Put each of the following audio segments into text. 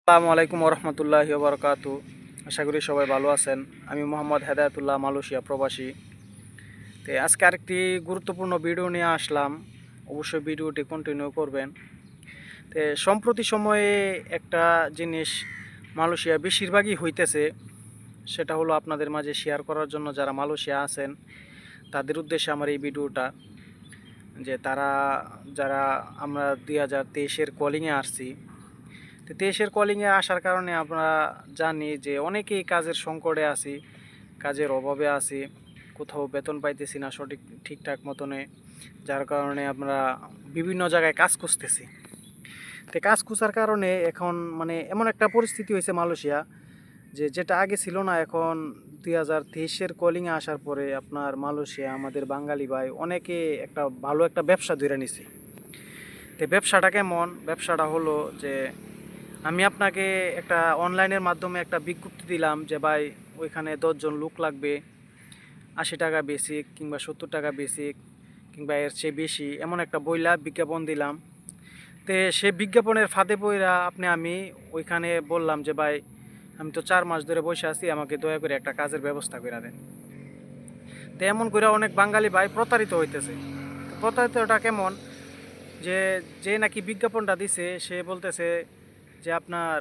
আসসালামু আলাইকুম রহমতুল্লাহি বারকাতু। আশা করি সবাই ভালো আছেন। আমি মোহাম্মদ হেদায়েতুল্লাহ, মালয়েশিয়া প্রবাসী। তো আজকে আরেকটি গুরুত্বপূর্ণ ভিডিও নিয়ে আসলাম। অবশ্যই ভিডিওটি কন্টিনিউ করবেন। তো সম্প্রতি সময়ে একটা জিনিস মালয়েশিয়া বেশিরভাগই হইতেছে, সেটা হলো আপনাদের মাঝে শেয়ার করার জন্য যারা মালয়েশিয়া আছেন তাদের উদ্দেশ্যে আমার এই ভিডিওটা। যে তারা যারা আমরা 2023-এর কলিংয়ে আসছি, তো 23-এর কলিংয়ে আসার কারণে আমরা জানি যে অনেকেই কাজের সংকটে আছি, কাজের অভাবে আছি, কোথাও বেতন পাইতেছি না সঠিক ঠিকঠাক মতনে, যার কারণে আমরা বিভিন্ন জায়গায় কাজ খুঁজতেছি। তো কাজ খুঁজার কারণে এখন মানে এমন একটা পরিস্থিতি হয়েছে মালয়েশিয়া, যে যেটা আগে ছিল না। এখন 2023-এর কলিংয়ে আসার পরে আপনার মালয়েশিয়া আমাদের বাঙালি ভাই অনেকে একটা ভালো একটা ব্যবসা ধরে নিছে। তো ব্যবসাটা কেমন? ব্যবসাটা হলো যে আমি আপনাকে একটা অনলাইনের মাধ্যমে একটা বিজ্ঞপ্তি দিলাম যে ভাই ওইখানে 10 জন লোক লাগবে, 80 টাকা বেসিক কিংবা 70 টাকা বেসিক কিংবা এর চেয়ে বেশি, এমন একটা বইলা বিজ্ঞাপন দিলাম। তো সে বিজ্ঞাপনের ফাঁদে পইরা আমি ওইখানে বললাম যে ভাই আমি তো 4 মাস ধরে বসে আছি, আমাকে দয়া করে একটা কাজের ব্যবস্থা করে দেন। তো এমন করে অনেক বাঙালি ভাই প্রতারিত হইতেছে। প্রতারিতটা কেমন? যে যে নাকি বিজ্ঞাপনটা দিছে সে বলতেছে যে আপনার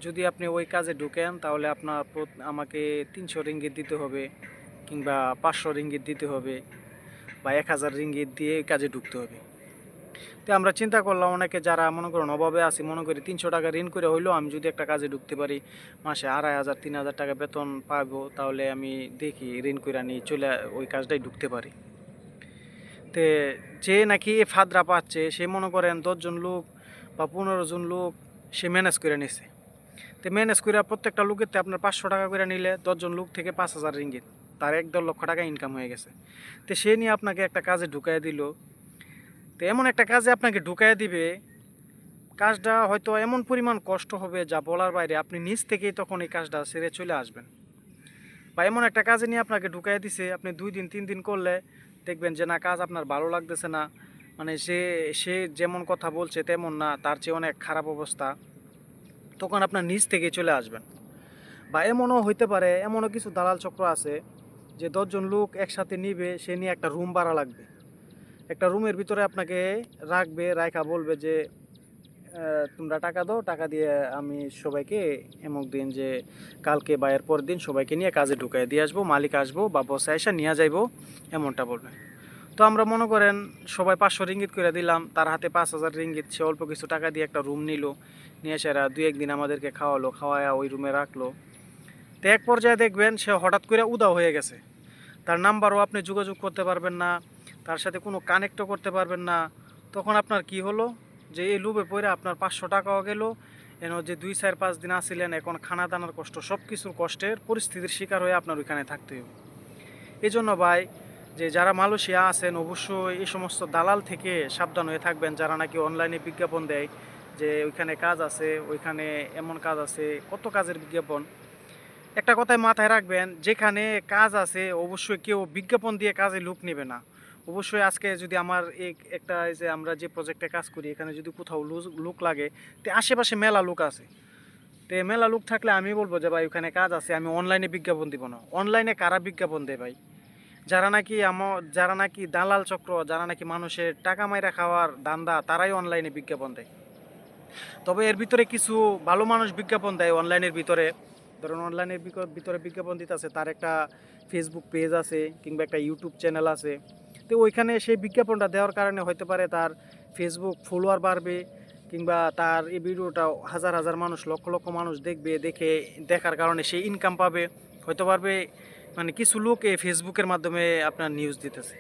যদি আপনি ওই কাজে ঢুকেন তাহলে আপনার আমাকে 300 রিঙ্গিত দিতে হবে কিংবা 500 রিঙ্গিত দিতে হবে বা 1000 রিঙ্গিত দিয়ে এই কাজে ঢুকতে হবে। তো আমরা চিন্তা করলাম, অনেকে যারা মনে করেন অভাবে আছি, মনে করি 300 টাকা ঋণ করে হইলেও আমি যদি একটা কাজে ঢুকতে পারি, মাসে 2500 3000 টাকা বেতন পাবো, তাহলে আমি দেখি ঋণ করে নিয়ে চলে ওই কাজটাই ঢুকতে পারি। তে যে নাকি এ ফাদরা পাচ্ছে সে মনে করেন 10 জন লোক বা 15 জন লোক সে ম্যানেজ করে নিছে। তো ম্যানেজ করে প্রত্যেকটা লোকের আপনার 500 টাকা করে নিলে 10 জন লোক থেকে 5000 রিঙ্গিত, তার 1-1.5 লক্ষ টাকা ইনকাম হয়ে গেছে। তো সে নিয়ে আপনাকে একটা কাজে ঢুকাই দিল। তো এমন একটা কাজে আপনাকে ঢুকাই দিবে, কাজটা হয়তো এমন পরিমাণ কষ্ট হবে যা বলার বাইরে, আপনি নিজ থেকেই তখন এই কাজটা ছেড়ে চলে আসবেন। বা এমন একটা কাজে নিয়ে আপনাকে ঢুকাই দিছে, আপনি 2 দিন 3 দিন করলে দেখবেন যে না, কাজ আপনার ভালো লাগতেছে না, মানে সে সে যেমন কথা বলছে তেমন না, তার চেয়ে অনেক খারাপ অবস্থা, তখন আপনার নিজ থেকেই চলে আসবেন। বা এমনও হইতে পারে, এমনও কিছু দালাল চক্র আছে যে 10 জন লোক একসাথে নিবে, সে নিয়ে একটা রুম ভাড়া লাগবে, একটা রুমের ভিতরে আপনাকে রাখবে, রাখা বলবে যে তোমরা টাকা দাও, টাকা দিয়ে আমি সবাইকে এমক দিন যে কালকে বা এর পরের দিন সবাইকে নিয়ে কাজে ঢুকাই দিয়ে আসবো, মালিক আসবো বা বসে এসে নিয়ে যাইবো, এমনটা বলবে। তো আমরা মনে করেন সবাই 500 রিঙ্গিত করে দিলাম, তার হাতে 5000 রিঙ্গিত, সে অল্প কিছু টাকা দিয়ে একটা রুম নিল, নিয়ে এসে 2-1 দিন আমাদেরকে খাওয়ালো, খাওয়ায়া ওই রুমে রাখলো। তো এক পর্যায়ে দেখবেন সে হঠাৎ করে উধাও হয়ে গেছে, তার নাম্বারও আপনি যোগাযোগ করতে পারবেন না, তার সাথে কোনো কানেক্টও করতে পারবেন না। তখন আপনার কি হলো, যে এই লোভে পড়ে আপনার 500 টাকাও গেল, এন যে 2-4-5 দিন আসছিলেন, এখন খানা দানার কষ্ট, সব কিছুর কষ্টের পরিস্থিতির শিকার হয়ে আপনার ওইখানে থাকতে হবে। এই জন্য ভাই, যে যারা মালয়েশিয়া আছেন অবশ্যই এই সমস্ত দালাল থেকে সাবধান হয়ে থাকবেন, যারা নাকি অনলাইনে বিজ্ঞাপন দেয় যে ওইখানে কাজ আছে, ওইখানে এমন কাজ আছে, কত কাজের বিজ্ঞাপন। একটা কথায় মাথায় রাখবেন, যেখানে কাজ আছে অবশ্যই কেউ বিজ্ঞাপন দিয়ে কাজে লোক নেবে না। অবশ্যই আজকে যদি আমার একটা এই যে আমরা যে প্রজেক্টে কাজ করি, এখানে যদি কোথাও লোক লাগে, তো আশেপাশে মেলা লোক আছে, তো মেলা লোক থাকলে আমি বলবো যে ভাই ওখানে কাজ আছে, আমি অনলাইনে বিজ্ঞাপন দিব না। অনলাইনে কারা বিজ্ঞাপন দেয় ভাই? যারা নাকি দালাল চক্র, যারা নাকি মানুষের টাকা মাইরা খাওয়ার ধান্দা, তারাই অনলাইনে বিজ্ঞাপন দেয়। তবে এর ভিতরে কিছু ভালো মানুষ বিজ্ঞাপন দেয় অনলাইনের ভিতরে। ধরুন অনলাইনের ভিতরে বিজ্ঞাপন দিতেছে, তার একটা ফেসবুক পেজ আছে কিংবা একটা ইউটিউব চ্যানেল আছে। তো ওইখানে সেই বিজ্ঞাপনটা দেওয়ার কারণে হতে পারে তার ফেসবুক ফলোয়ার বাড়বে, কিংবা তার এই ভিডিওটা হাজার হাজার মানুষ, লক্ষ লক্ষ মানুষ দেখবে, দেখার কারণে সে ইনকাম পাবে, হয়তো পারবে। মানে কিছু লোক এই ফেসবুকের মাধ্যমে আপনার নিউজ দিতেছে।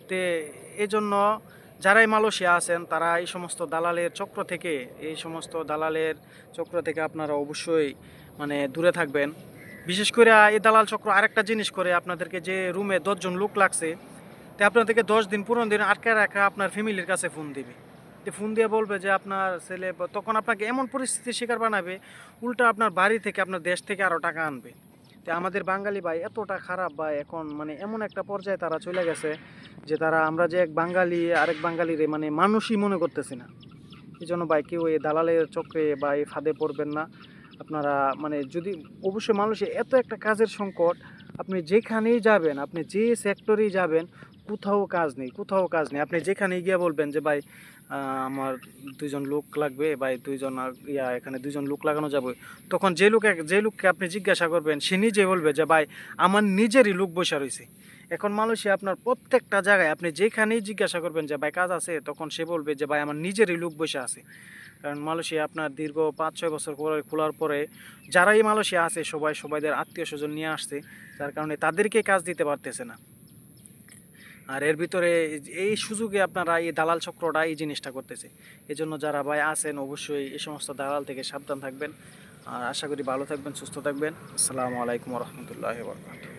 তো এই জন্য যারাই মালয়েশিয়া আছেন তারা এই সমস্ত দালালের চক্র থেকে আপনারা অবশ্যই মানে দূরে থাকবেন। বিশেষ করে এই দালাল চক্র আরেকটা জিনিস করে, আপনাদেরকে যে রুমে 10 জন লোক লাগছে, তো আপনাদেরকে 10 দিন 15 দিন আটকে রাখা আপনার ফ্যামিলির কাছে ফোন দিবে। তো ফোন দিয়ে বলবে যে আপনার ছেলে, তখন আপনাকে এমন পরিস্থিতির শিকার বানাবে, উল্টা আপনার বাড়ি থেকে আপনার দেশ থেকে আরও টাকা আনবে। তো আমাদের বাঙালি ভাই এতটা খারাপ ভাই, এখন মানে এমন একটা পর্যায়ে তারা চলে গেছে যে আমরা যে এক বাঙালি আরেক বাঙালিরে মানে মানুষই মনে করতেছি না। এই জন্য ভাই কেউ এই দালালের চক্রে বা এই ফাঁদে পড়বেন না। আপনারা মানে যদি অবশ্যই মানুষের এত একটা কাজের সংকট, আপনি যেখানেই যাবেন, আপনি যে সেক্টরেই যাবেন, কোথাও কাজ নেই, কোথাও কাজ নেই। আপনি যেখানেই গিয়ে বলবেন যে ভাই আমার 2জন লোক লাগবে, ভাই 2জন এখানে 2জন লোক লাগানো যাবে, তখন যে লোককে আপনি জিজ্ঞাসা করবেন সে নিজে বলবে যে ভাই আমার নিজেরই লোক বসে রয়েছে। এখন মানুষই আপনার প্রত্যেকটা জায়গায় আপনি যেখানেই জিজ্ঞাসা করবেন যে ভাই কাজ আছে, তখন সে বলবে যে ভাই আমার নিজেরই লোক বসে আছে। কারণ মালয়েশিয়া আপনার দীর্ঘ 5-6 বছর পরে খোলার পরে যারাই মালয়েশিয়া আছে সবাইদের আত্মীয় স্বজন নিয়ে আসছে, যার কারণে তাদেরকে কাজ দিতে পারতেছে না। আর এর ভিতরে এই সুযোগে আপনারা এই দালাল চক্রটা এই জিনিসটা করতেছে। এই জন্য যারা ভাই আছেন অবশ্যই এই সমস্ত দালাল থেকে সাবধান থাকবেন। আর আশা করি ভালো থাকবেন, সুস্থ থাকবেন। আসসালামু আলাইকুম রহমতুল্লাহ বরকাত।